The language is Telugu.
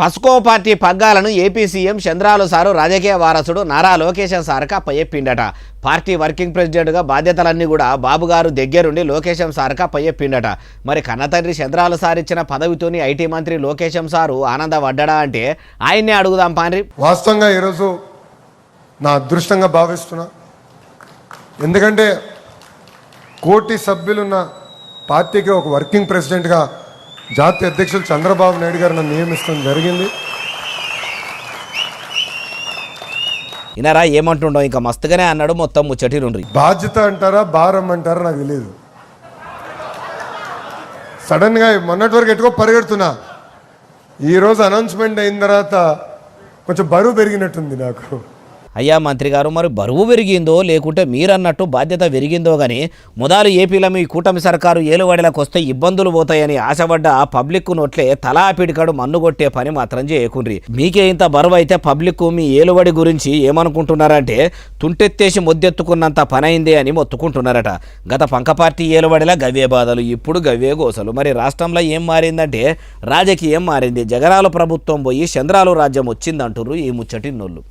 పస్కో పార్టీ పగ్గాలను ఏపీ సీఎం చంద్రాలు సారు రాజకీయ వారసుడు నారా లోకేశం సార్కు అప్పచెప్పిండట. పార్టీ వర్కింగ్ ప్రెసిడెంట్గా బాధ్యతలన్నీ కూడా బాబుగారు దగ్గరుండి లోకేశం సార్కు అప్పచెప్పిండట. మరి కన్నతండ్రి చంద్రాలు సార్ ఇచ్చిన పదవితోని ఐటీ మంత్రి లోకేశం సారు ఆనందపడ్డా అంటే ఆయన్నే అడుగుదాం పాండ్రి. వాస్తవంగా ఈరోజు నా అదృష్టంగా భావిస్తున్నా. ఎందుకంటే కోటి సభ్యులున్న పార్టీకి ఒక వర్కింగ్ ప్రెసిడెంట్గా జాతీయ అధ్యక్షులు చంద్రబాబు నాయుడు గారు నన్ను నియమిస్తడం జరిగింది. ఇనరా ఏమంటుండో ఇంకా మస్తుగానే అన్నాడు. మొత్తం ముచ్చటిరుండ్రి. బాధ్యత అంటారా భారం అంటారా నాకు తెలియదు. సడన్గా మొన్నటి వరకు ఎట్టుకో పరిగెడుతున్నా. ఈరోజు అనౌన్స్మెంట్ అయిన తర్వాత కొంచెం బరువు పెరిగినట్టుంది నాకు. అయ్యా మంత్రి గారు, మరి బరువు పెరిగిందో లేకుంటే మీరన్నట్టు బాధ్యత పెరిగిందో కానీ మొదలు ఏపీలో మీ కూటమి సర్కారు ఏలువడిలకు వస్తే ఇబ్బందులు పోతాయని ఆశపడ్డ పబ్లిక్ నోట్లే తలా పిడికడు మన్నుగొట్టే పని మాత్రం చేయకుండ్రి. మీకే ఇంత బరువు అయితే పబ్లిక్ మీ ఏలువడి గురించి ఏమనుకుంటున్నారంటే తుంటెత్తేసి మొద్దెత్తుకున్నంత పని అయిందే అని మొత్తుకుంటున్నారట. గత పంక పార్టీ ఏలువడిలా గవ్వే బాధలు, ఇప్పుడు గవ్వే గోసలు. మరి రాష్ట్రంలో ఏం మారిందంటే రాజకీయం మారింది. జగనాల ప్రభుత్వం పోయి చంద్రాలు రాజ్యం వచ్చిందంటుర్రు ఈ ముచ్చటిన్నోళ్ళు.